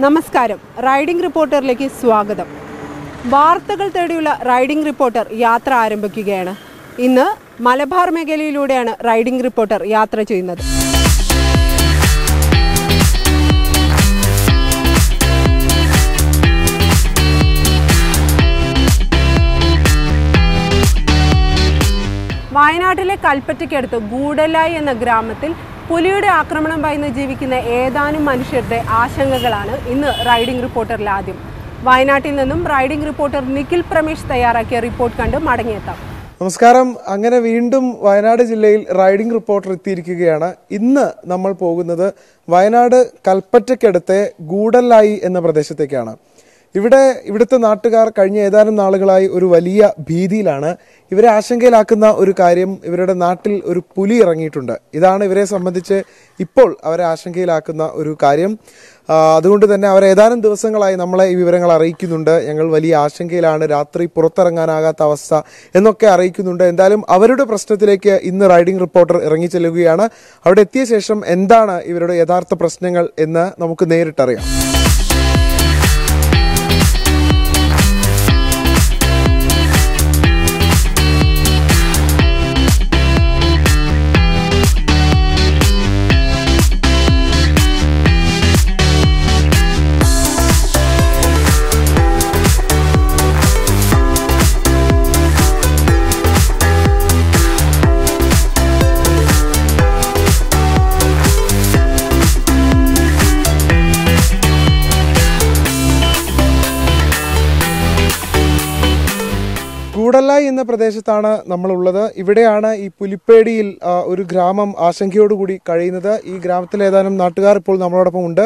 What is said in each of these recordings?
നമസ്കാരം, റൈഡിംഗ് റിപ്പോർട്ടറിലേക്ക് സ്വാഗതം. വാർത്തകൾ തേടിയുള്ള റൈഡിംഗ് റിപ്പോർട്ടർ യാത്ര ആരംഭിക്കുകയാണ്. ഇന്ന് മലബാർ മേഖലയിലൂടെയാണ് റൈഡിംഗ് റിപ്പോർട്ടർ യാത്ര ചെയ്യുന്നത്. വയനാട്ടിലെ കൽപ്പറ്റയ്ക്കടുത്ത് ഗൂഡലായി എന്ന ഗ്രാമത്തിൽ പുലിയുടെ ആക്രമണം ഭയന്ന് ജീവിക്കുന്ന ഏതാനും മനുഷ്യരുടെ ആശങ്കകളാണ് ഇന്ന് റൈഡിംഗ് റിപ്പോർട്ടറിൽ ആദ്യം. വയനാട്ടിൽ നിന്നും റൈഡിംഗ് റിപ്പോർട്ടർ നിഖിൽ പ്രമേഷ് തയ്യാറാക്കിയ റിപ്പോർട്ട് കണ്ട് മടങ്ങിയെത്താം. നമസ്കാരം. അങ്ങനെ വീണ്ടും വയനാട് ജില്ലയിൽ റൈഡിംഗ് റിപ്പോർട്ടർ എത്തിയിരിക്കുകയാണ്. ഇന്ന് നമ്മൾ പോകുന്നത് വയനാട് കൽപ്പറ്റയ്ക്കടുത്തെ ഗൂഡലായി എന്ന പ്രദേശത്തേക്കാണ്. ഇവിടുത്തെ നാട്ടുകാർ കഴിഞ്ഞ ഏതാനും നാളുകളായി ഒരു വലിയ ഭീതിയിലാണ്. ഇവരെ ആശങ്കയിലാക്കുന്ന ഒരു കാര്യം, ഇവരുടെ നാട്ടിൽ ഒരു പുലി ഇറങ്ങിയിട്ടുണ്ട്. ഇതാണ് ഇവരെ സംബന്ധിച്ച് ഇപ്പോൾ അവരെ ആശങ്കയിലാക്കുന്ന ഒരു കാര്യം. അതുകൊണ്ട് തന്നെ അവർ ഏതാനും ദിവസങ്ങളായി നമ്മളെ ഈ വിവരങ്ങൾ അറിയിക്കുന്നുണ്ട്. ഞങ്ങൾ വലിയ ആശങ്കയിലാണ്, രാത്രി പുറത്തിറങ്ങാനാകാത്ത അവസ്ഥ എന്നൊക്കെ അറിയിക്കുന്നുണ്ട്. എന്തായാലും അവരുടെ പ്രശ്നത്തിലേക്ക് ഇന്ന് റൈഡിംഗ് റിപ്പോർട്ടർ ഇറങ്ങിച്ചെല്ലുകയാണ്. അവിടെ എത്തിയ ശേഷം എന്താണ് ഇവരുടെ യഥാർത്ഥ പ്രശ്നങ്ങൾ എന്ന് നമുക്ക് നേരിട്ടറിയാം. ഗൂഡലായി എന്ന പ്രദേശത്താണ് നമ്മളുള്ളത്. ഇവിടെയാണ് ഈ പുലിപ്പേടിയിൽ ഒരു ഗ്രാമം ആശങ്കയോടുകൂടി കഴിയുന്നത്. ഈ ഗ്രാമത്തിലെ ഏതാനും നാട്ടുകാർ ഇപ്പോൾ നമ്മളോടൊപ്പം ഉണ്ട്.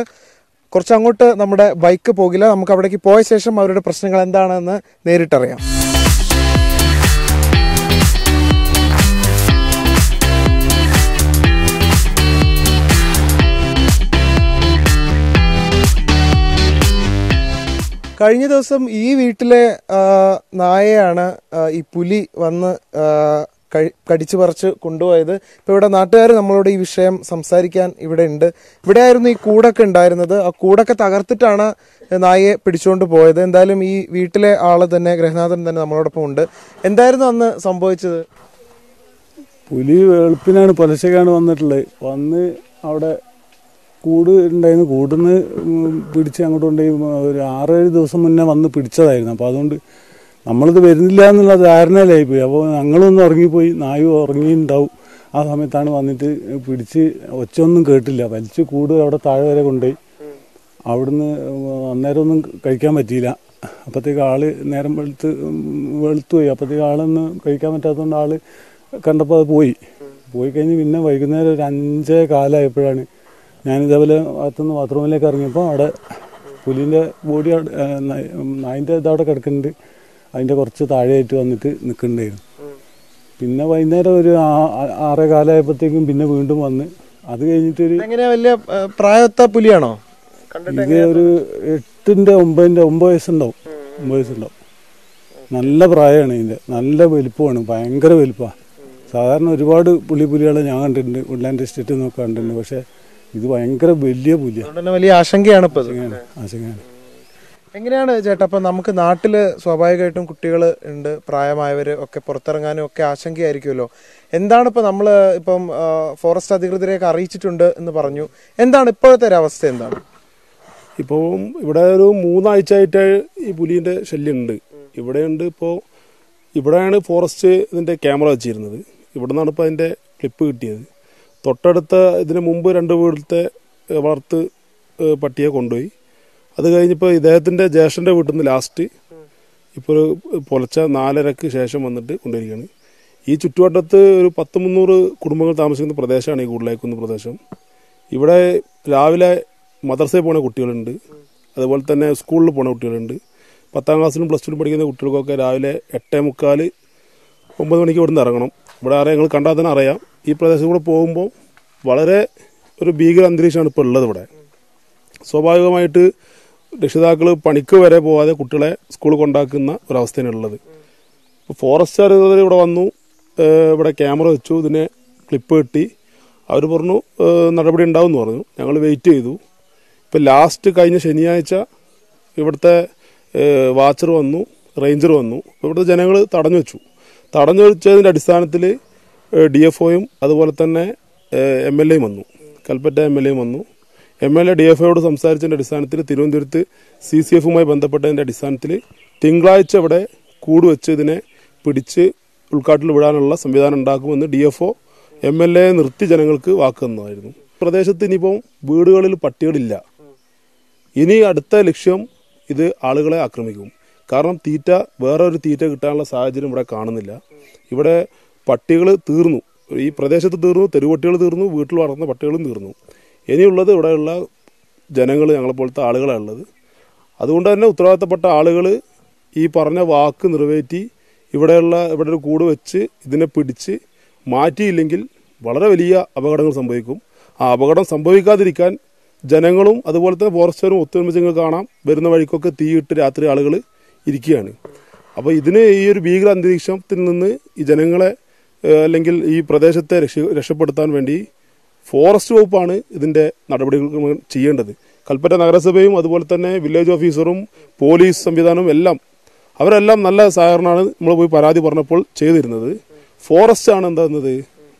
കുറച്ചങ്ങോട്ട് നമ്മുടെ ബൈക്ക് പോകില്ല. നമുക്ക് അവിടേക്ക് പോയ ശേഷം അവരുടെ പ്രശ്നങ്ങൾ എന്താണെന്ന് നേരിട്ടറിയാം. കഴിഞ്ഞ ദിവസം ഈ വീട്ടിലെ നായയാണ് ഈ പുലി വന്ന് കടിച്ചു പറിച്ച് കൊണ്ടുപോയത്. ഇപ്പൊ ഇവിടെ നാട്ടുകാർ നമ്മളോട് ഈ വിഷയം സംസാരിക്കാൻ ഇവിടെ ഉണ്ട്. ഇവിടെ ആയിരുന്നു ഈ കൂടൊക്കെ ഉണ്ടായിരുന്നത്. ആ കൂടൊക്കെ തകർത്തിട്ടാണ് നായയെ പിടിച്ചുകൊണ്ട് പോയത്. എന്തായാലും ഈ വീട്ടിലെ ആള് തന്നെ, ഗൃഹനാഥൻ തന്നെ നമ്മളോടൊപ്പം ഉണ്ട്. എന്തായിരുന്നു അന്ന് സംഭവിച്ചത്? പുലി വെളുപ്പിനാണ്, പുലശക്കാണ് വന്നിട്ടുള്ളത്. വന്ന് അവിടെ കൂട് ഉണ്ടായിരുന്നു. കൂടിന്ന് പിടിച്ച് അങ്ങോട്ട് കൊണ്ടുപോയി ഒരു 6-7 ദിവസം മുന്നേ വന്ന് പിടിച്ചതായിരുന്നു. അപ്പോൾ അതുകൊണ്ട് നമ്മളിത് വരുന്നില്ല എന്നുള്ള ധാരണയിലായിപ്പോയി. അപ്പോൾ ഞങ്ങളൊന്നും ഉറങ്ങിപ്പോയി, നായും ഉറങ്ങിയിട്ടുണ്ടാവും. ആ സമയത്താണ് വന്നിട്ട് പിടിച്ച്. ഒച്ചയൊന്നും കേട്ടില്ല. വലിച്ച് കൂട് അവിടെ താഴെ വരെ കൊണ്ടുപോയി. അവിടുന്ന് അന്നേരം ഒന്നും കഴിക്കാൻ പറ്റിയില്ല. അപ്പോഴത്തേക്ക് ആള് നേരം വെളുത്തുപോയി. അപ്പോഴത്തേക്ക് ആളൊന്നും കഴിക്കാൻ പറ്റാത്തതുകൊണ്ട് ആള് കണ്ടപ്പോൾ അത് പോയി കഴിഞ്ഞ് പിന്നെ വൈകുന്നേരം ഒരു 5:15 ഞാനിതേപോലെ അകത്തുനിന്ന് ബാത്റൂമിലേക്ക് ഇറങ്ങിയപ്പോൾ അവിടെ പുലിൻ്റെ ബോഡി, നായിൻ്റെ ഇതവിടെ കിടക്കുന്നുണ്ട്. അതിൻ്റെ കുറച്ച് താഴെയായിട്ട് വന്നിട്ട് നിൽക്കുന്നുണ്ടായിരുന്നു. പിന്നെ വൈകുന്നേരം ഒരു 6:15 പിന്നെ വീണ്ടും വന്ന്. അത് കഴിഞ്ഞിട്ട് വലിയ പ്രായത്ത പുലിയാണോ? ഇത് ഒരു 8-9 വയസ്സുണ്ടാവും. 9 വയസ്സുണ്ടാവും. നല്ല പ്രായമാണ് ഇതിൻ്റെ. നല്ല വലിപ്പമാണ്, ഭയങ്കര വലിപ്പമാണ്. സാധാരണ ഒരുപാട് പുലികളെ ഞാൻ കണ്ടിട്ടുണ്ട്, വുഡ്ലാൻഡ് എസ്റ്റേറ്റ് എന്നൊക്കെ കണ്ടിട്ടുണ്ട്. പക്ഷേ ഇത് ഭയങ്കര വലിയ പുലിയാണ്. വലിയ ആശങ്കയാണ് ഇപ്പൊ. ആശങ്കയാണ്. എങ്ങനെയാണ് ചേട്ടാ, അപ്പൊ നമുക്ക് നാട്ടില് സ്വാഭാവികമായിട്ടും കുട്ടികൾ ഉണ്ട്, പ്രായമായവര് ഒക്കെ പുറത്തിറങ്ങാനും ഒക്കെ ആശങ്കയായിരിക്കുമല്ലോ. എന്താണ് ഇപ്പൊ നമ്മള് ഇപ്പം ഫോറസ്റ്റ് അധികൃതരെയൊക്കെ അറിയിച്ചിട്ടുണ്ട് എന്ന് പറഞ്ഞു. എന്താണ് ഇപ്പോഴത്തെ ഒരു അവസ്ഥ? എന്താണ് ഇപ്പോൾ ഇവിടെ ഒരു 3 ആഴ്ചയായിട്ട് ഈ പുലിന്റെ ശല്യം ഉണ്ട്. ഇവിടെയുണ്ട്. ഇപ്പോൾ ഇവിടെയാണ് ഫോറസ്റ്റ് ഇതിന്റെ ക്യാമറ വെച്ചിരുന്നത്. ഇവിടെ നിന്നാണ് ഇപ്പോൾ അതിന്റെ ക്ലിപ്പ് കിട്ടിയത്. തൊട്ടടുത്ത ഇതിന് മുമ്പ് 2 വീട്ടിലത്തെ വളർത്ത് പട്ടിയെ കൊണ്ടുപോയി. അത് കഴിഞ്ഞപ്പോൾ ഇദ്ദേഹത്തിൻ്റെ ജ്യേഷ്ഠൻ്റെ വീട്ടിൽ നിന്ന് ലാസ്റ്റ് ഇപ്പോൾ ഒരു പുലർച്ചെ 4:30 ശേഷം വന്നിട്ട് കൊണ്ടുവരികയാണ്. ഈ ചുറ്റുവട്ടത്ത് ഒരു 10-300 കുടുംബങ്ങൾ താമസിക്കുന്ന പ്രദേശമാണ് ഈ ഗൂഡലായിക്കുന്ന് പ്രദേശം. ഇവിടെ രാവിലെ മദ്രസയിൽ പോണ കുട്ടികളുണ്ട്, അതുപോലെ തന്നെ സ്കൂളിൽ പോണ കുട്ടികളുണ്ട്. 10ാം ക്ലാസ്സിലും +2 പഠിക്കുന്ന കുട്ടികൾക്കൊക്കെ രാവിലെ 8:45-9 മണിക്ക് ഇവിടുന്ന് ഇറങ്ങണം. ഇവിടെ ആരെയും ഞങ്ങൾ കണ്ടാൽ തന്നെ അറിയാം. ഈ പ്രദേശത്ത് കൂടെ പോകുമ്പോൾ വളരെ ഒരു ഭീകര അന്തരീക്ഷമാണ് ഇപ്പോൾ ഉള്ളത് ഇവിടെ. സ്വാഭാവികമായിട്ട് രക്ഷിതാക്കൾ പണിക്ക് വരെ പോകാതെ കുട്ടികളെ സ്കൂളിൽ കൊണ്ടാക്കുന്ന ഒരവസ്ഥയാണ് ഉള്ളത്. ഇപ്പോൾ ഫോറസ്റ്റ് അധികൃതർ ഇവിടെ വന്നു, ഇവിടെ ക്യാമറ വെച്ചു, ഇതിനെ ക്ലിപ്പ് കിട്ടി. അവർ പറഞ്ഞു നടപടി ഉണ്ടാവും എന്ന് പറഞ്ഞു. ഞങ്ങൾ വെയിറ്റ് ചെയ്തു. ഇപ്പോൾ ലാസ്റ്റ് കഴിഞ്ഞ ശനിയാഴ്ച ഇവിടുത്തെ വാച്ചർ വന്നു, റേഞ്ചർ വന്നു. ഇവിടുത്തെ ജനങ്ങൾ തടഞ്ഞു വെച്ചതിൻ്റെ അടിസ്ഥാനത്തിൽ DFOയും അതുപോലെ തന്നെ MLAയും വന്നു, കൽപ്പറ്റ MLAയും വന്നു. MLA DFOയോട് സംസാരിച്ചതിൻ്റെ അടിസ്ഥാനത്തിൽ തിരുവനന്തപുരത്ത് CCFുമായി ബന്ധപ്പെട്ടതിൻ്റെ അടിസ്ഥാനത്തിൽ തിങ്കളാഴ്ച ഇവിടെ കൂടുവെച്ച് ഇതിനെ പിടിച്ച് ഉൾക്കാട്ടിൽ വിടാനുള്ള സംവിധാനം ഉണ്ടാക്കുമെന്ന് DFO MLA നിർത്തി ജനങ്ങൾക്ക് വാക്ക് തന്നതായിരുന്നു. പ്രദേശത്ത് ഇനിയിപ്പോൾ വീടുകളിൽ പട്ടികളില്ല. ഇനി അടുത്ത ലക്ഷ്യം ഇത് ആളുകളെ ആക്രമിക്കും. കാരണം വേറെ ഒരു തീറ്റ കിട്ടാനുള്ള സാഹചര്യം ഇവിടെ കാണുന്നില്ല. ഇവിടെ പട്ടികൾ തീർന്നു, ഈ പ്രദേശത്ത് തീർന്നു, തെരുവട്ടികൾ തീർന്നു, വീട്ടിൽ വളർന്ന പട്ടികളും തീർന്നു. ഇനിയുള്ളത് ഇവിടെയുള്ള ജനങ്ങൾ, ഞങ്ങളെപ്പോലത്തെ ആളുകളാണ് ഉള്ളത്. അതുകൊണ്ട് തന്നെ ഉത്തരവാദിത്തപ്പെട്ട ആളുകൾ ഈ പറഞ്ഞ വാക്ക് നിറവേറ്റി ഇവിടെ ഒരു കൂട് വെച്ച് ഇതിനെ പിടിച്ച് മാറ്റിയില്ലെങ്കിൽ വളരെ വലിയ അപകടങ്ങൾ സംഭവിക്കും. ആ അപകടം സംഭവിക്കാതിരിക്കാൻ ജനങ്ങളും അതുപോലെ തന്നെ ഫോറസ്റ്റുകാരും ഒത്തൊരുമിച്ച് കാണാം, വരുന്ന വഴിക്കൊക്കെ തീയിട്ട് രാത്രി ആളുകൾ ഇരിക്കുകയാണ്. അപ്പോൾ ഇതിന് ഈ ഒരു ഭീകര അന്തരീക്ഷത്തിൽ നിന്ന് ഈ ജനങ്ങളെ അല്ലെങ്കിൽ ഈ പ്രദേശത്തെ രക്ഷപ്പെടുത്താൻ വേണ്ടി ഫോറസ്റ്റ് വകുപ്പാണ് ഇതിൻ്റെ നടപടികൾ ചെയ്യേണ്ടത്. കൽപ്പറ്റ നഗരസഭയും അതുപോലെ തന്നെ വില്ലേജ് ഓഫീസറും പോലീസ് സംവിധാനവും അവരെല്ലാം നല്ല സഹകരണമാണ് നമ്മൾ പോയി പരാതി പറഞ്ഞപ്പോൾ ചെയ്തിരുന്നത്. ഫോറസ്റ്റ് ആണ് എന്താകുന്നത്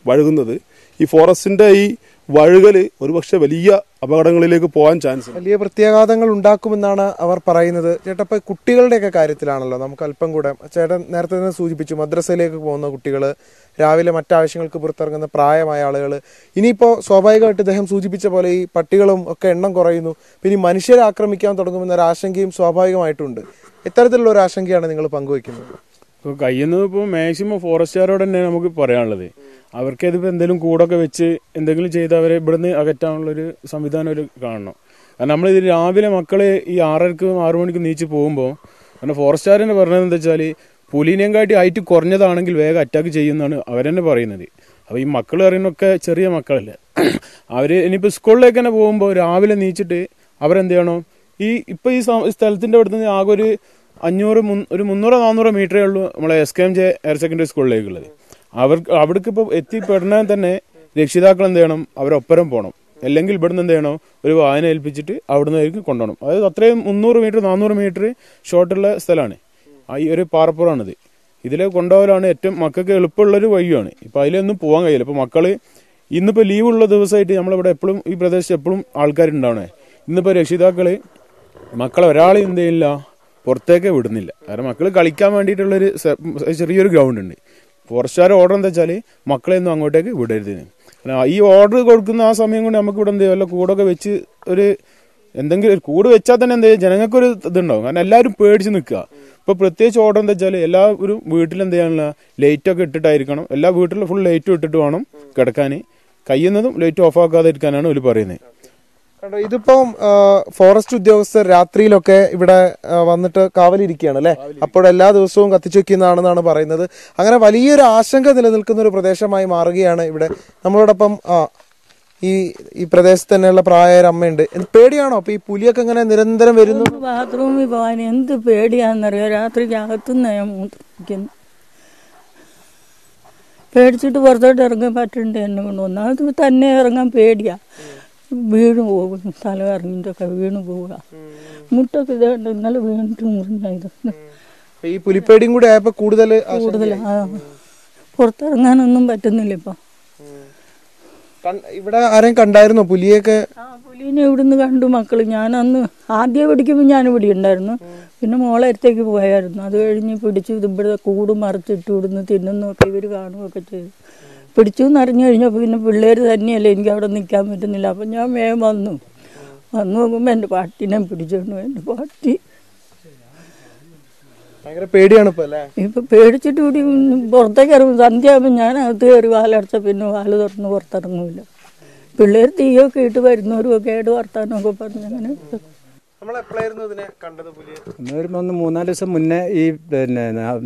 വഴുകുന്നത്. ഈ ഫോറസ്റ്റിന്റെ ഈ വഴുകൽ ഒരുപക്ഷെ വലിയ അപകടങ്ങളിലേക്ക് പോകാൻ ചാൻസ്, വലിയ പ്രത്യാഘാതങ്ങൾ ഉണ്ടാക്കുമെന്നാണ് അവർ പറയുന്നത്. ചേട്ടാ, ഇപ്പൊ കുട്ടികളുടെയൊക്കെ കാര്യത്തിലാണല്ലോ നമുക്ക് അല്പം കൂടെ, ചേട്ടൻ നേരത്തെ തന്നെ സൂചിപ്പിച്ചു, മദ്രസയിലേക്ക് പോകുന്ന കുട്ടികൾ, രാവിലെ മറ്റാവശ്യങ്ങൾക്ക് പുറത്തിറങ്ങുന്ന പ്രായമായ ആളുകൾ. ഇനിയിപ്പോൾ സ്വാഭാവികമായിട്ട് ഇദ്ദേഹം സൂചിപ്പിച്ച പോലെ ഈ പട്ടികളും ഒക്കെ എണ്ണം കുറയുന്നു, പിന്നെ ഈ മനുഷ്യരെ ആക്രമിക്കാൻ തുടങ്ങുമെന്ന ഒരു ആശങ്കയും സ്വാഭാവികമായിട്ടുണ്ട്. ഇത്തരത്തിലുള്ള ഒരു ആശങ്കയാണ് നിങ്ങൾ പങ്കുവയ്ക്കുന്നത്? ഇപ്പോൾ കഴിയുന്നത് ഇപ്പോൾ മാക്സിമം ഫോറസ്റ്റുകാരോട് തന്നെ നമുക്ക് പറയാനുള്ളത്, അവർക്കതിപ്പോൾ എന്തെങ്കിലും കൂടൊക്കെ വെച്ച് എന്തെങ്കിലും ചെയ്ത് അവരെ ഇവിടുന്ന് അകറ്റാനുള്ളൊരു സംവിധാനം ഒരു കാണണം. കാരണം നമ്മളിത് രാവിലെ മക്കളെ ഈ 6:30 6 മണിക്ക് നീച്ച് പോകുമ്പോൾ, കാരണം ഫോറസ്റ്റുകാരെന്നെ പറഞ്ഞത് എന്താ വെച്ചാൽ പുലിനെയും കാട്ടി ഹൈറ്റ് കുറഞ്ഞതാണെങ്കിൽ വേഗം അറ്റാക്ക് ചെയ്യുമെന്നാണ് അവരെന്നെ പറയുന്നത്. അപ്പോൾ ഈ മക്കൾ പറയുന്നൊക്കെ ചെറിയ മക്കളല്ലേ, അവർ ഇനിയിപ്പോൾ സ്കൂളിലേക്ക് തന്നെ പോകുമ്പോൾ രാവിലെ നീച്ചിട്ട് അവരെന്ത് ചെയ്യണം, ഇപ്പോൾ ഈ സ്ഥലത്തിൻ്റെ അവിടെ നിന്ന് ആകെ ഒരു 300-400 മീറ്ററേ ഉള്ളൂ നമ്മളെ SKMJ ഹയർ സെക്കൻഡറി സ്കൂളിലേക്കുള്ളത്. അവിടേക്ക് ഇപ്പോൾ എത്തിപ്പെടണേ തന്നെ രക്ഷിതാക്കൾ എന്ത് ചെയ്യണം, അവരൊപ്പരം പോകണം. അല്ലെങ്കിൽ ഇവിടുന്ന് എന്ത് ചെയ്യണം, ഒരു വാഹനം ഏൽപ്പിച്ചിട്ട് അവിടുന്ന് ആയിരിക്കും കൊണ്ടുപോകണം. അതായത് അത്രയും 300-400 മീറ്റർ ഷോർട്ടുള്ള സ്ഥലമാണ്, ഈ ഒരു പാറപ്പുറമാണിത്. ഇതിലെ കൊണ്ടുപോകലാണ് ഏറ്റവും മക്കൾക്ക് എളുപ്പമുള്ളൊരു വഴിയാണ്. ഇപ്പം അതിലൊന്നും പോകാൻ കഴിയില്ല. ഇപ്പോൾ മക്കൾ ഇന്നിപ്പോൾ ലീവുള്ള ദിവസമായിട്ട് നമ്മളിവിടെ എപ്പോഴും ഈ പ്രദേശത്ത് എപ്പോഴും ആൾക്കാരുണ്ടാവണേ. ഇന്നിപ്പോൾ രക്ഷിതാക്കൾ മക്കളെ ഒരാൾ എന്ത് ചെയ്യില്ല, പുറത്തേക്ക് വിടുന്നില്ല. കാരണം മക്കൾ കളിക്കാൻ വേണ്ടിയിട്ടുള്ളൊരു ചെറിയൊരു ഗ്രൗണ്ട് ഉണ്ട്. ഫോറസ്റ്റുകാർ ഓർഡർ എന്താ വെച്ചാൽ മക്കളെ ഒന്നും അങ്ങോട്ടേക്ക് വിടരുത്. ഈ ഓർഡർ കൊടുക്കുന്ന ആ സമയം കൊണ്ട് നമുക്ക് ഇവിടെ എന്ത് ചെയ്യുമല്ലോ, കൂടൊക്കെ വെച്ച് എന്തെങ്കിലും ഒരു കൂട് വെച്ചാൽ തന്നെ എന്ത് ചെയ്യും, ജനങ്ങൾക്കൊരു ഇതുണ്ടാവും. കാരണം എല്ലാവരും പേടിച്ച് നിൽക്കുക. ഇപ്പോൾ പ്രത്യേകിച്ച് ഓർഡർ എന്താ വെച്ചാൽ എല്ലാവരും വീട്ടിൽ എന്ത് ചെയ്യാനുള്ള ലൈറ്റൊക്കെ ഇട്ടിട്ടായിരിക്കണം, എല്ലാ വീട്ടിലും ഫുൾ ലൈറ്റും ഇട്ടിട്ട് വേണം കിടക്കാൻ. കഴിയുന്നതും ലൈറ്റ് ഓഫ് ആക്കാതെ ഇരിക്കാനാണ് അവർ പറയുന്നത്. ഇതിപ്പം ഫോറസ്റ്റ് ഉദ്യോഗസ്ഥർ രാത്രിയിലൊക്കെ ഇവിടെ വന്നിട്ട് കാവലിരിക്കുകയാണ് അല്ലെ, അപ്പോൾ എല്ലാ ദിവസവും കത്തിച്ചു വെക്കുന്നതാണെന്നാണ് പറയുന്നത്. അങ്ങനെ വലിയൊരു ആശങ്ക നിലനിൽക്കുന്ന ഒരു പ്രദേശമായി മാറുകയാണ് ഇവിടെ. നമ്മളോടൊപ്പം ഈ പ്രദേശത്ത് തന്നെയുള്ള പ്രായമായ അമ്മയുണ്ട്. പേടിയാണോ അപ്പൊ ഈ പുലിയൊക്കെ ഇങ്ങനെ നിരന്തരം വരുന്നു? ബാത്റൂമിൽ പോകാൻ എന്ത് പേടിയാന്നറിയോ, രാത്രിക്ക് അകത്തുനിന്ന് ഞാൻ മൂത്രിക്കുന്നു. പേടിച്ചിട്ട് പുറത്തോട്ട് ഇറങ്ങാൻ പറ്റണ്ടേ എന്നെ കൊണ്ട്. ഒന്നാമത് തന്നെ ഇറങ്ങാൻ പേടിയാ, വീണ് പോകും, തല ഇറങ്ങിട്ടൊക്കെ വീണ് പോവുക. മുട്ടൊക്കെ ഇതുണ്ട്, ഇന്നലെ വീണിട്ട് മുറിഞ്ഞായത്. ഈ പുലിപ്പേടിയും കൂടി ആയപ്പോ കൂടുതൽ പുറത്തിറങ്ങാനൊന്നും പറ്റുന്നില്ല ഇപ്പൊ. ഇവിടെ ആരെയും കണ്ടായിരുന്നോ പുലിയൊക്കെ? പുലിനെ ഇവിടുന്ന് കണ്ടു മക്കള്. ഞാൻ അന്ന് ആദ്യം പിടിക്കുമ്പോൾ ഞാൻ ഇവിടെ ഉണ്ടായിരുന്നു, പിന്നെ മോളെ അടുത്തേക്ക് പോയായിരുന്നു. അത് കഴിഞ്ഞ് പിടിച്ചു ഇവിടെ കൂട് മറിച്ചിട്ട് ഇവിടുന്ന് തിന്നുന്നൊക്കെ ഇവർ കാണുകയൊക്കെ ചെയ്തു. പിടിച്ചു എന്നറിഞ്ഞു കഴിഞ്ഞപ്പോൾ പിന്നെ പിള്ളേർ തന്നെയല്ലേ, എനിക്ക് അവിടെ നിൽക്കാൻ പറ്റുന്നില്ല. അപ്പം ഞാൻ വേഗം വന്നു നോക്കുമ്പോൾ എൻ്റെ പാട്ടിനെ പിടിച്ചോണ്ട് എൻ്റെ പാട്ടി ഭയങ്കര പേടിയാണ് ഇപ്പൊ അല്ലേ? ഇപ്പൊ പേടിച്ചിട്ട് കൂടി പുറത്തേക്ക് ഇറങ്ങും. സന്ധ്യയാകുമ്പോൾ ഞാൻ അകത്ത് കയറി വാലടച്ച പിന്നെ വാല് തുറന്ന് പുറത്തിറങ്ങൂല. പിള്ളേർ തീയൊക്കെ ഇട്ട് വരുന്നവരും ഒക്കെ ആയിട്ട് വർത്താനമൊക്കെ പറഞ്ഞ് അങ്ങനെ. ഇന്ന് വരുമ്പോൾ 3-4 ദിവസം മുന്നേ ഈ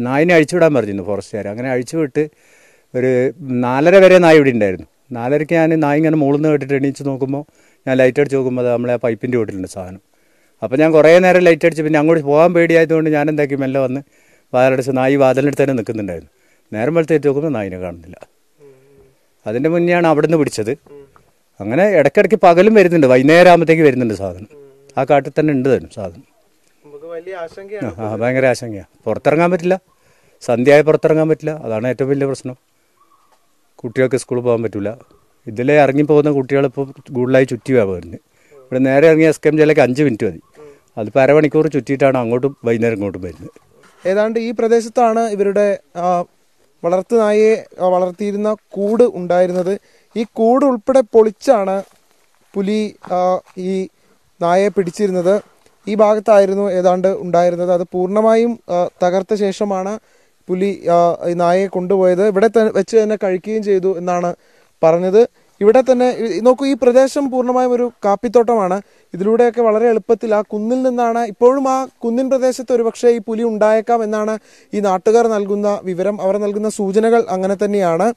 നായിനെ അഴിച്ചുവിടാൻ പറഞ്ഞിരുന്നു ഫോറസ്റ്റുകാർ. അങ്ങനെ അഴിച്ചുവിട്ട് ഒരു 4:30 വരെ നായ ഇവിടെ ഉണ്ടായിരുന്നു. 4:30 ഞാൻ നായ ഇങ്ങനെ മുകളിൽ നിന്ന് കേട്ടിട്ട് എണീച്ച് നോക്കുമ്പോൾ ഞാൻ ലൈറ്റ് അടിച്ച് നോക്കുമ്പോൾ അത് നമ്മളെ ആ പൈപ്പിൻ്റെ വീട്ടിലുണ്ട് സാധനം. അപ്പോൾ ഞാൻ കുറേ നേരം ലൈറ്റ് അടിച്ച് പിന്നെ അങ്ങോട്ട് പോകാൻ പേടിയായതുകൊണ്ട് ഞാൻ എന്താക്കി മെല്ലെ വന്ന് വാതിലടച്ച് നായി വാതിലിനടുത്ത് തന്നെ നിൽക്കുന്നുണ്ടായിരുന്നു. നേരം വെളുത്തേറ്റ് നോക്കുമ്പോൾ നായിനെ കാണുന്നില്ല. അതിൻ്റെ മുന്നെയാണ് അവിടെ നിന്ന് പിടിച്ചത്. അങ്ങനെ ഇടയ്ക്കിടയ്ക്ക് പകലും വരുന്നുണ്ട്, വൈകുന്നേരം ആകുമ്പോഴത്തേക്ക് വരുന്നുണ്ട് സാധനം. ആ കാട്ടിൽ തന്നെ ഉണ്ട് തന്നെ സാധനം. ഭയങ്കര ആശങ്കയാണ്. പുറത്തിറങ്ങാൻ പറ്റില്ല, സന്ധ്യയായി പുറത്തിറങ്ങാൻ പറ്റില്ല. അതാണ് ഏറ്റവും വലിയ പ്രശ്നം. കുട്ടികൾക്ക് സ്കൂളിൽ പോകാൻ പറ്റില്ല. ഇതിലേ ഇറങ്ങിപ്പോകുന്ന കുട്ടികളിപ്പോൾ കൂടുതലായി ചുറ്റിയാണ് വരുന്നത്. ഇവിടെ നേരെ ഇറങ്ങിയ SKM ജയിലേക്ക് 5 മിനിറ്റ് മതി. അതിപ്പോൾ അരമണിക്കൂർ ചുറ്റിയിട്ടാണ് അങ്ങോട്ടും വൈകുന്നേരം ഇങ്ങോട്ടും വരുന്നത്. ഏതാണ്ട് ഈ പ്രദേശത്താണ് ഇവരുടെ വളർത്തുനായയെ വളർത്തിയിരുന്ന കൂട് ഉണ്ടായിരുന്നത്. ഈ കൂട് ഉൾപ്പെടെ പൊളിച്ചാണ് പുലി ഈ നായയെ പിടിച്ചിരുന്നത്. ഈ ഭാഗത്തായിരുന്നു ഏതാണ്ട് ഉണ്ടായിരുന്നത്. അത് പൂർണ്ണമായും തകർത്ത ശേഷമാണ് പുലി ഈ നായയെ കൊണ്ടുപോയത്. ഇവിടെ വെച്ച് തന്നെ കഴിക്കുകയും ചെയ്തു എന്നാണ് പറഞ്ഞത്. ഇവിടെ തന്നെ നോക്കൂ, ഈ പ്രദേശം പൂർണ്ണമായും ഒരു കാപ്പിത്തോട്ടമാണ്. ഇതിലൂടെയൊക്കെ വളരെ എളുപ്പത്തിൽ ആ കുന്നിൽ നിന്നാണ്, ഇപ്പോഴും ആ കുന്നിൻ പ്രദേശത്ത് ഒരുപക്ഷെ ഈ പുലി ഉണ്ടായേക്കാം എന്നാണ് ഈ നാട്ടുകാർ നൽകുന്ന വിവരം. അവർ നൽകുന്ന സൂചനകൾ അങ്ങനെ തന്നെയാണ്.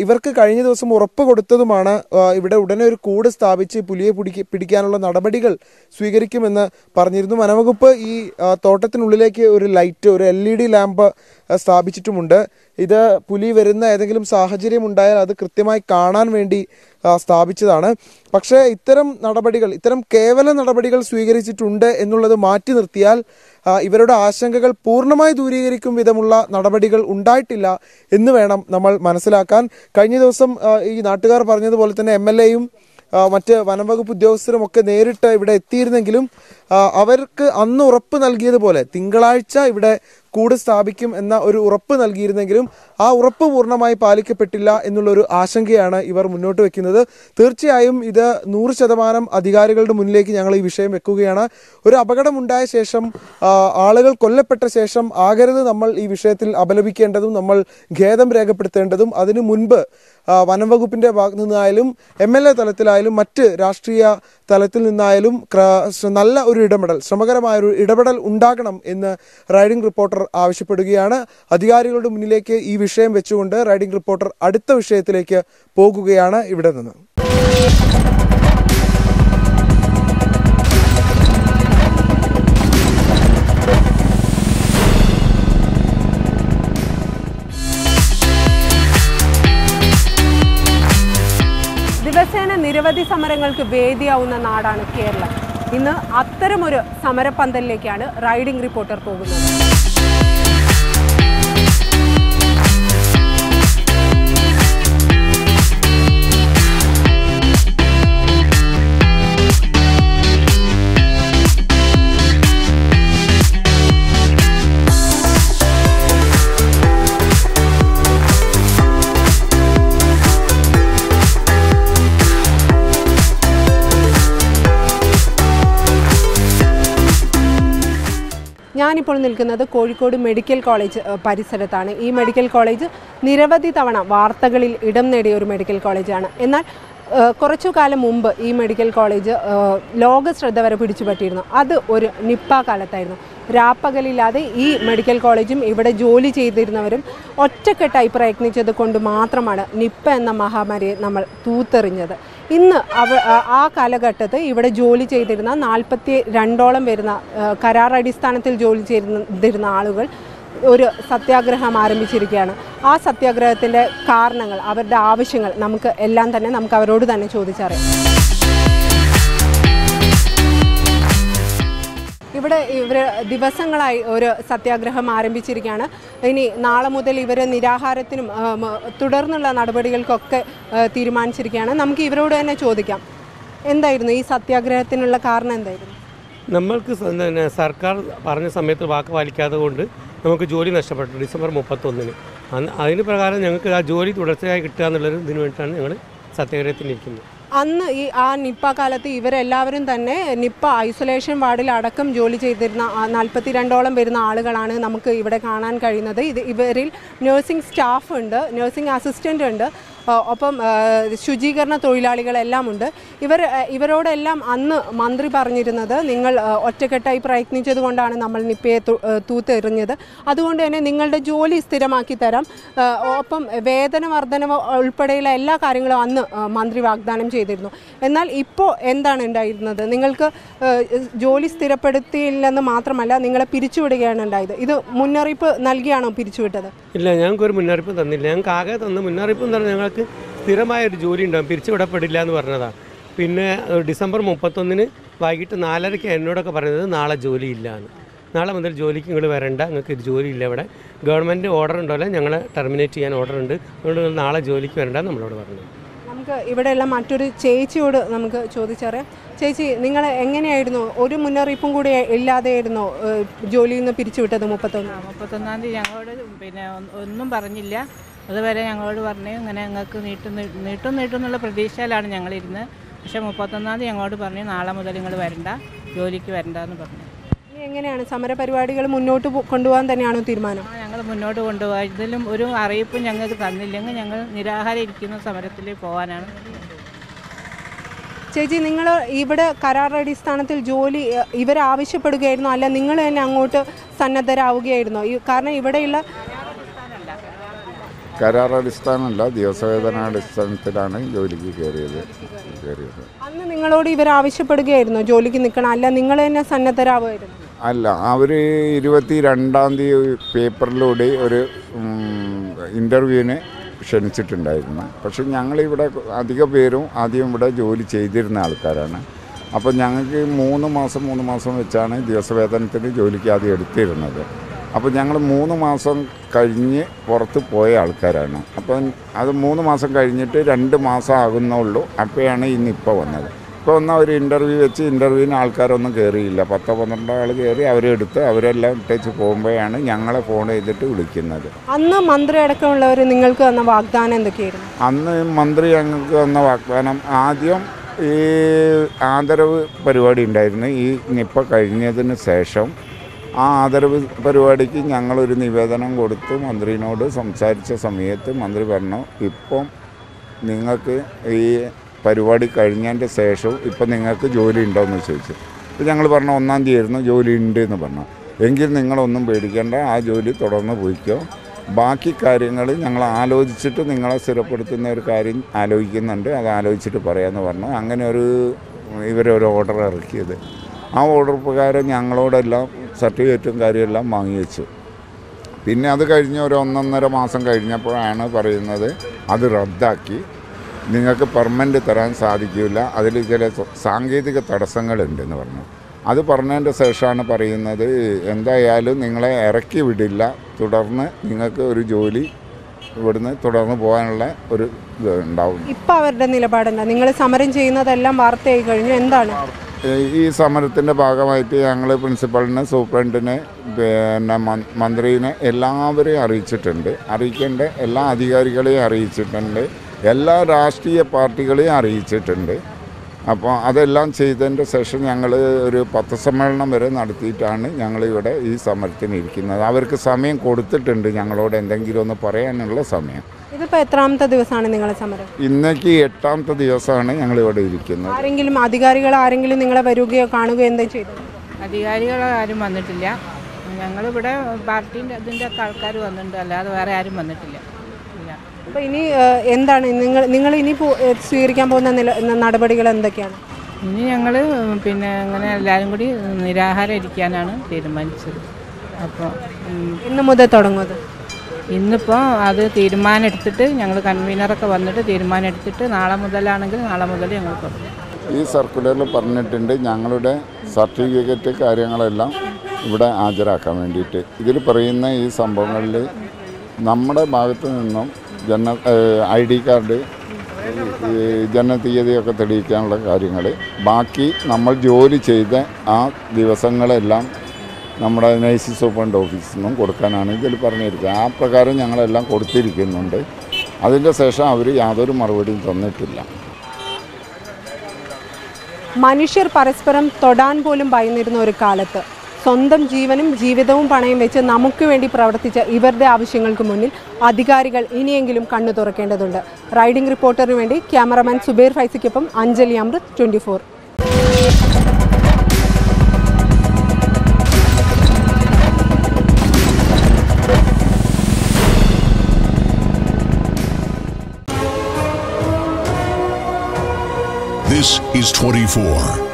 ഇവർക്ക് കഴിഞ്ഞ ദിവസം ഉറപ്പ് കൊടുത്തതുമാണ് ഇവിടെ ഉടനെ ഒരു കൂട് സ്ഥാപിച്ച് പുലിയെ പിടിക്കാനുള്ള നടപടികൾ സ്വീകരിക്കുമെന്ന് പറഞ്ഞിരുന്നു. വനവകുപ്പ് ഈ തോട്ടത്തിനുള്ളിലേക്ക് ഒരു ലൈറ്റ്, ഒരു LED ലാമ്പ് സ്ഥാപിച്ചിട്ടുമുണ്ട്. ഇത് പുലി വരുന്ന ഏതെങ്കിലും സാഹചര്യം ഉണ്ടായാൽ അത് കൃത്യമായി കാണാൻ വേണ്ടി സ്ഥാപിച്ചതാണ്. പക്ഷേ ഇത്തരം കേവല നടപടികൾ സ്വീകരിച്ചിട്ടുണ്ട് എന്നുള്ളത് മാറ്റി നിർത്തിയാൽ ഇവരുടെ ആശങ്കകൾ പൂർണ്ണമായി ദൂരീകരിക്കും വിധമുള്ള നടപടികൾ ഉണ്ടായിട്ടില്ല എന്ന് വേണം നമ്മൾ മനസ്സിലാക്കാൻ. കഴിഞ്ഞ ദിവസം ഈ നാട്ടുകാർ പറഞ്ഞതുപോലെ തന്നെ MLAയും മറ്റ് വനംവകുപ്പ് ഉദ്യോഗസ്ഥരും ഒക്കെ നേരിട്ട് ഇവിടെ എത്തിയിരുന്നെങ്കിലും അവർക്ക് അന്ന് ഉറപ്പ് നൽകിയതുപോലെ തിങ്കളാഴ്ച ഇവിടെ കൂട് സ്ഥാപിക്കും എന്ന ഒരു ഉറപ്പ് നൽകിയിരുന്നെങ്കിലും ആ ഉറപ്പ് പൂർണ്ണമായി പാലിക്കപ്പെട്ടില്ല എന്നുള്ളൊരു ആശങ്കയാണ് ഇവർ മുന്നോട്ട് വെക്കുന്നത്. തീർച്ചയായും ഇത് 100% അധികാരികളുടെ മുന്നിലേക്ക് ഞങ്ങൾ ഈ വിഷയം വെക്കുകയാണ്. ഒരു അപകടമുണ്ടായ ശേഷം, ആളുകൾ കൊല്ലപ്പെട്ട ശേഷം ആകരുത് നമ്മൾ ഈ വിഷയത്തിൽ അപലപിക്കേണ്ടതും നമ്മൾ ഖേദം രേഖപ്പെടുത്തേണ്ടതും. അതിനു മുൻപ് വനം വകുപ്പിന്റെ ഭാഗത്തു നിന്നായാലും MLA തലത്തിലായാലും മറ്റ് രാഷ്ട്രീയ തലത്തിൽ നിന്നായാലും നല്ല ഒരു ഇടപെടൽ, ശ്രമകരമായൊരു ഇടപെടൽ ഉണ്ടാകണം എന്ന് റൈഡിംഗ് റിപ്പോർട്ടർ ആവശ്യപ്പെടുകയാണ്. അധികാരികളുടെ മുന്നിലേക്ക് ഈ വിഷയം വെച്ചുകൊണ്ട് റൈഡിംഗ് റിപ്പോർട്ടർ അടുത്ത വിഷയത്തിലേക്ക് പോകുകയാണ്. ഇവിടെ നിന്ന് ദിവസേന നിരവധി സമരങ്ങൾക്ക് വേദിയാവുന്ന നാടാണ് കേരളം. ഇന്ന് അത്തരമൊരു സമരപ്പന്തലിലേക്കാണ് റൈഡിംഗ് റിപ്പോർട്ടർ പോകുന്നത്. ഞാനിപ്പോൾ നിൽക്കുന്നത് കോഴിക്കോട് മെഡിക്കൽ കോളേജ് പരിസരത്താണ്. ഈ മെഡിക്കൽ കോളേജ് നിരവധി തവണ വാർത്തകളിൽ ഇടം നേടിയ ഒരു മെഡിക്കൽ കോളേജാണ്. എന്നാൽ കുറച്ചു കാലം മുമ്പ് ഈ മെഡിക്കൽ കോളേജ് ലോക ശ്രദ്ധ വരെ പിടിച്ചുപറ്റിയിരുന്നു. അത് ഒരു നിപ്പ കാലത്തായിരുന്നു. രാപ്പകലില്ലാതെ ഈ മെഡിക്കൽ കോളേജും ഇവിടെ ജോലി ചെയ്തിരുന്നവരും ഒറ്റക്കെട്ടായി പ്രയത്നിച്ചത് കൊണ്ട് മാത്രമാണ് നിപ്പ എന്ന മഹാമാരിയെ നമ്മൾ തൂത്തെറിഞ്ഞത്. ഇന്ന് ആ കാലഘട്ടത്ത് ഇവിടെ ജോലി ചെയ്തിരുന്ന 42ഓളം വരുന്ന കരാർ അടിസ്ഥാനത്തിൽ ജോലി ചെയ്തിരുന്ന ആളുകൾ ഒരു സത്യാഗ്രഹം ആരംഭിച്ചിരിക്കുകയാണ്. ആ സത്യാഗ്രഹത്തിൻ്റെ കാരണങ്ങൾ, അവരുടെ ആവശ്യങ്ങൾ നമുക്ക് അവരോട് തന്നെ ചോദിച്ചറിയാം. ഇവിടെ ഇവർ ദിവസങ്ങളായി ഒരു സത്യാഗ്രഹം ആരംഭിച്ചിരിക്കുകയാണ്. ഇനി നാളെ മുതൽ ഇവർ നിരാഹാരത്തിനും തുടർന്നുള്ള നടപടികൾക്കൊക്കെ തീരുമാനിച്ചിരിക്കുകയാണ്. നമുക്ക് ഇവരോട് തന്നെ ചോദിക്കാം, എന്തായിരുന്നു ഈ സത്യാഗ്രഹത്തിനുള്ള കാരണം? എന്തായിരുന്നു? നമ്മൾക്ക് സർക്കാർ പറഞ്ഞ സമയത്ത് വാക്ക് പാലിക്കാതെ കൊണ്ട് നമുക്ക് ജോലി നഷ്ടപ്പെട്ടു ഡിസംബർ 31-ന്. അതിന് പ്രകാരം ഞങ്ങൾക്ക് ആ ജോലി തുടർച്ചയായി കിട്ടുക എന്നുള്ളൊരു ഇതിനു വേണ്ടിയിട്ടാണ് ഞങ്ങൾ സത്യാഗ്രഹത്തിനിരിക്കുന്നത്. അന്ന് ആ നിപ്പ കാലത്ത് ഇവരെല്ലാവരും തന്നെ നിപ്പ ഐസൊലേഷൻ വാർഡിൽ അടക്കം ജോലി ചെയ്തിരുന്ന 42ഓളം വരുന്ന ആളുകളാണ് നമുക്ക് ഇവിടെ കാണാൻ കഴിയുന്നത്. ഇവരിൽ നഴ്സിംഗ് സ്റ്റാഫ് ഉണ്ട്, നഴ്സിംഗ് അസിസ്റ്റൻ്റ് ഉണ്ട്, ഒപ്പം ശുചീകരണ തൊഴിലാളികളെല്ലാം ഉണ്ട്. ഇവരോടെല്ലാം അന്ന് മന്ത്രി പറഞ്ഞിരുന്നത്, നിങ്ങൾ ഒറ്റക്കെട്ടായി പ്രയത്നിച്ചത് കൊണ്ടാണ് നമ്മൾ നിപ്പയെ തൂത്തെറിഞ്ഞത്, അതുകൊണ്ട് തന്നെ നിങ്ങളുടെ ജോലി സ്ഥിരമാക്കി തരാം, ഒപ്പം വേതന വർധനവ് ഉൾപ്പെടെയുള്ള എല്ലാ കാര്യങ്ങളും അന്ന് മന്ത്രി വാഗ്ദാനം ചെയ്തിരുന്നു. എന്നാൽ ഇപ്പോൾ എന്താണ് ഉണ്ടായിരുന്നത്? നിങ്ങൾക്ക് ജോലി സ്ഥിരപ്പെടുത്തിയില്ലെന്ന് മാത്രമല്ല, നിങ്ങളെ പിരിച്ചുവിടുകയാണ് ഉണ്ടായത്. ഇത് മുന്നറിയിപ്പ് നൽകിയാണോ പിരിച്ചുവിട്ടത്? ഇല്ല, ഞങ്ങൾക്കൊരു മുന്നറിയിപ്പ് തന്നില്ല. ഞങ്ങൾക്ക് ആകെ തന്ന മുന്നറിയിപ്പ് എന്ന് പറഞ്ഞാൽ ഞങ്ങൾക്ക് സ്ഥിരമായൊരു ജോലി ഉണ്ടാകും, പിരിച്ചുവിടപ്പെടില്ല എന്ന് പറഞ്ഞതാണ്. പിന്നെ ഡിസംബർ 31 വൈകിട്ട് 4:30 എന്നോടൊക്കെ പറയുന്നത് നാളെ ജോലിയില്ല എന്ന്. നാളെ മുതൽ ജോലിക്ക് നിങ്ങൾ വരണ്ട, നിങ്ങൾക്ക് ജോലിയില്ല ഇവിടെ, ഗവൺമെൻറ് ഓർഡർ ഉണ്ടല്ലോ, ഞങ്ങളെ ടെർമിനേറ്റ് ചെയ്യാൻ ഓർഡർ ഉണ്ട്, അതുകൊണ്ട് നിങ്ങൾ നാളെ ജോലിക്ക് വരണ്ട നമ്മളോട് പറഞ്ഞു. നമുക്ക് ഇവിടെയുള്ള മറ്റൊരു ചേച്ചിയോട് നമുക്ക് ചോദിച്ചറിയാം. ചേച്ചി, നിങ്ങൾ എങ്ങനെയായിരുന്നു, ഒരു മുന്നറിയിപ്പും കൂടി ഇല്ലാതെയായിരുന്നു ജോലിയിൽ നിന്ന് പിരിച്ചുവിട്ടത്? 31-ാം തീയതി ഞങ്ങളോട് പിന്നെ ഒന്നും പറഞ്ഞില്ല. അതുവരെ ഞങ്ങളോട് പറഞ്ഞു ഇങ്ങനെ ഞങ്ങൾക്ക് നീട്ടും എന്നുള്ള പ്രതീക്ഷയിലാണ് ഞങ്ങളിരുന്നത്. പക്ഷേ 31-ാം തീയതി ഞങ്ങളോട് പറഞ്ഞു നാളെ മുതൽ നിങ്ങൾ വരണ്ട, ജോലിക്ക് വരണ്ട എന്ന് പറഞ്ഞു. ഇനി എങ്ങനെയാണ് സമരപരിപാടികൾ മുന്നോട്ട് കൊണ്ടുപോകാൻ തന്നെയാണോ തീരുമാനം? ഞങ്ങൾ മുന്നോട്ട് കൊണ്ടുപോകാം. ഇതിലും ഒരു അറിയിപ്പും ഞങ്ങൾക്ക് തന്നില്ലെങ്കിൽ ഞങ്ങൾ നിരാഹാരം ഇരിക്കുന്ന സമരത്തിൽ പോകാനാണ്. ചേച്ചി, നിങ്ങൾ ഇവിടെ കരാർ അടിസ്ഥാനത്തിൽ ജോലി ഇവരാവശ്യപ്പെടുകയായിരുന്നോ, അല്ല നിങ്ങൾ തന്നെ അങ്ങോട്ട് സന്നദ്ധരാവുകയായിരുന്നോ? കാരണം ഇവിടെയുള്ള കരാറടിസ്ഥാനമല്ല, ദിവസവേതനാടിസ്ഥാനത്തിലാണ് ജോലിക്ക് കയറിയത്. അന്ന് നിങ്ങളോട് ഇവരാവശ്യപ്പെടുകയായിരുന്നോ ജോലിക്ക് നിൽക്കണം, അല്ല നിങ്ങൾ തന്നെ സന്നദ്ധരാവുമായിരുന്നു? അല്ല, അവർ 22-ാം തീയതി പേപ്പറിലൂടെ ഒരു ഇൻ്റർവ്യൂവിന് ക്ഷണിച്ചിട്ടുണ്ടായിരുന്നു. പക്ഷെ ഞങ്ങളിവിടെ അധിക പേരും ആദ്യം ഇവിടെ ജോലി ചെയ്തിരുന്ന ആൾക്കാരാണ്. അപ്പോൾ ഞങ്ങൾക്ക് 3 മാസം വെച്ചാണ് ദിവസവേതനത്തിന് ജോലിക്ക് ആദ്യം എടുത്തിരുന്നത്. അപ്പോൾ ഞങ്ങൾ 3 മാസം കഴിഞ്ഞ് പുറത്ത് പോയ ആൾക്കാരാണ്. അപ്പം അത് 3 മാസം കഴിഞ്ഞിട്ട് 2 മാസം ആകുന്നുള്ളൂ. അപ്പോഴാണ് ഇന്നിപ്പോൾ വന്നത്. ഇപ്പോൾ വന്ന ഒരു ഇൻ്റർവ്യൂ വെച്ച് ഇൻ്റർവ്യൂവിന് ആൾക്കാരൊന്നും കയറിയില്ല. 10-12 ആൾ കയറി, അവരെടുത്ത് അവരെല്ലാം ഇട്ടേച്ച് പോകുമ്പോഴാണ് ഞങ്ങളെ ഫോൺ ചെയ്തിട്ട് വിളിക്കുന്നത്. അന്ന് മന്ത്രി അടക്കമുള്ളവർ നിങ്ങൾക്ക് തന്ന വാഗ്ദാനം എന്തൊക്കെയായിരുന്നു? അന്ന് മന്ത്രി ഞങ്ങൾക്ക് തന്ന വാഗ്ദാനം, ആദ്യം ഈ ആദരവ് പരിപാടി ഉണ്ടായിരുന്നു. ഈ നിപ്പ കഴിഞ്ഞതിന് ശേഷം ആ ആദരവ് പരിപാടിക്ക് ഞങ്ങളൊരു നിവേദനം കൊടുത്തു. മന്ത്രിയോട് സംസാരിച്ച സമയത്ത് മന്ത്രി പറഞ്ഞു, ഇപ്പം നിങ്ങൾക്ക് ഈ പരിപാടി കഴിഞ്ഞതിൻ്റെ ശേഷവും ഇപ്പം നിങ്ങൾക്ക് ജോലി ഉണ്ടോയെന്ന് ചോദിച്ചു. അപ്പോൾ ഞങ്ങൾ പറഞ്ഞു 1-ാം തീയതി ആയിരുന്നു, ജോലി ഉണ്ട് എന്ന് പറഞ്ഞു. എങ്കിൽ നിങ്ങളൊന്നും പേടിക്കേണ്ട, ആ ജോലി തുടർന്ന് പോയിക്കോ, ബാക്കി കാര്യങ്ങൾ ഞങ്ങൾ ആലോചിച്ചിട്ട് നിങ്ങളെ സ്ഥിരപ്പെടുത്തുന്ന ഒരു കാര്യം ആലോചിക്കുന്നുണ്ട്, അത് ആലോചിച്ചിട്ട് പറയാമെന്ന് പറഞ്ഞു. അങ്ങനെ ഇവരൊരു ഓർഡർ ഇറക്കിയത്. ആ ഓർഡർ പ്രകാരം ഞങ്ങളോടെല്ലാം സർട്ടിഫിക്കറ്റും കാര്യമെല്ലാം വാങ്ങി വെച്ചു. പിന്നെ അത് കഴിഞ്ഞ് ഒരു 1.5 മാസം കഴിഞ്ഞപ്പോഴാണ് പറയുന്നത് അത് റദ്ദാക്കി, നിങ്ങൾക്ക് പെർമനൻറ്റ് തരാൻ സാധിക്കില്ല, അതിൽ ചില സാങ്കേതിക തടസ്സങ്ങളുണ്ടെന്ന് പറഞ്ഞു. അത് പറഞ്ഞതിൻ്റെ ശേഷമാണ് പറയുന്നത് എന്തായാലും നിങ്ങളെ ഇറക്കി വിടില്ല, തുടർന്ന് നിങ്ങൾക്ക് ഒരു ജോലി ഇവിടുന്ന് തുടർന്ന് പോകാനുള്ള ഒരു ഇത് ഉണ്ടാവും. ഇപ്പം അവരുടെ നിലപാടെന്താ? നിങ്ങൾ സമരം ചെയ്യുന്നതെല്ലാം വാർത്തയായി കഴിഞ്ഞു, എന്താണ്? ഈ സമരത്തിൻ്റെ ഭാഗമായിട്ട് ഞങ്ങൾ പ്രിൻസിപ്പളിനെ, സൂപ്രണ്ടിനെ, പിന്നെ മന്ത്രിനെ എല്ലാവരെയും അറിയിച്ചിട്ടുണ്ട്. അറിയിക്കേണ്ട എല്ലാ അധികാരികളെയും അറിയിച്ചിട്ടുണ്ട്. എല്ലാ രാഷ്ട്രീയ പാർട്ടികളെയും അറിയിച്ചിട്ടുണ്ട്. അപ്പോൾ അതെല്ലാം ചെയ്തതിൻ്റെ ശേഷം ഞങ്ങൾ ഒരു പത്രസമ്മേളനം വരെ നടത്തിയിട്ടാണ് ഞങ്ങളിവിടെ ഈ സമരത്തിന് ഇരിക്കുന്നത്. അവർക്ക് സമയം കൊടുത്തിട്ടുണ്ട് ഞങ്ങളോട് എന്തെങ്കിലും ഒന്ന് പറയാനുള്ള സമയം. ഇതിപ്പോൾ എത്രാമത്തെ ദിവസമാണ് നിങ്ങളെ സമരം? ഇന്നേക്ക് 8-ാമത്തെ ദിവസമാണ് ഞങ്ങളിവിടെ ഇരിക്കുന്നത്. ആരെങ്കിലും അധികാരികൾ ആരെങ്കിലും നിങ്ങളെ വരികയോ കാണുകയോ എന്താ ചെയ്തത്? അധികാരികൾ ആരും വന്നിട്ടില്ല. ഞങ്ങളിവിടെ പാർട്ടീൻ്റെ അതിൻ്റെ ഒക്കെ ആൾക്കാർ വന്നിട്ടുണ്ട്, അല്ലാതെ വേറെ ആരും വന്നിട്ടില്ല. അപ്പോൾ ഇനി എന്താണ് നിങ്ങൾ ഇനി സ്വീകരിക്കാൻ പോകുന്ന നടപടികൾ എന്തൊക്കെയാണ്? ഇനി ഞങ്ങൾ പിന്നെ അങ്ങനെ എല്ലാവരും കൂടി നിരാഹാരം ഇരിക്കാനാണ് തീരുമാനിച്ചത്. അപ്പോൾ ഇന്ന് മുതൽ തുടങ്ങുന്നത്? ഇന്നിപ്പോൾ അത് തീരുമാനം എടുത്തിട്ട് ഞങ്ങൾ കൺവീനറൊക്കെ വന്നിട്ട് തീരുമാനം എടുത്തിട്ട് നാളെ മുതലാണെങ്കിൽ നാളെ മുതൽ ഞങ്ങൾ തുടങ്ങും. ഈ സർക്കുലറിൽ പറഞ്ഞിട്ടുണ്ട് ഞങ്ങളുടെ സർട്ടിഫിക്കറ്റ് കാര്യങ്ങളെല്ലാം ഇവിടെ ഹാജരാക്കാൻ വേണ്ടിയിട്ട്. ഇതിൽ പറയുന്ന ഈ സംഭവങ്ങളിൽ നമ്മുടെ ഭാഗത്ത് നിന്നും ID കാർഡ്, ജനനത്തീയതിയൊക്കെ തെളിയിക്കാനുള്ള കാര്യങ്ങൾ, ബാക്കി നമ്മൾ ജോലി ചെയ്ത ആ ദിവസങ്ങളെല്ലാം നമ്മുടെ നൈസി സൂപ്രണ്ട് ഓഫീസിൽ നിന്നും കൊടുക്കാനാണ് ഇതിൽ പറഞ്ഞിരിക്കുന്നത്. ആ പ്രകാരം ഞങ്ങളെല്ലാം കൊടുത്തിരിക്കുന്നുണ്ട്. അതിൻ്റെ ശേഷം അവർ യാതൊരു മറുപടിയും തന്നിട്ടില്ല. മനുഷ്യർ പരസ്പരം തൊടാൻ പോലും ഭയന്നിരുന്ന ഒരു കാലത്ത് സ്വന്തം ജീവനും ജീവിതവും പണയം വെച്ച് നമുക്ക് വേണ്ടി പ്രവർത്തിച്ച ഇവരുടെ ആവശ്യങ്ങൾക്ക് മുന്നിൽ അധികാരികൾ ഇനിയെങ്കിലും കണ്ണു തുറക്കേണ്ടതുണ്ട്. റൈഡിംഗ് റിപ്പോർട്ടറിന് വേണ്ടി ക്യാമറമാൻ സുബൈർ ഫൈസിക്കൊപ്പം അഞ്ജലി അമൃത്, 24. This is 24.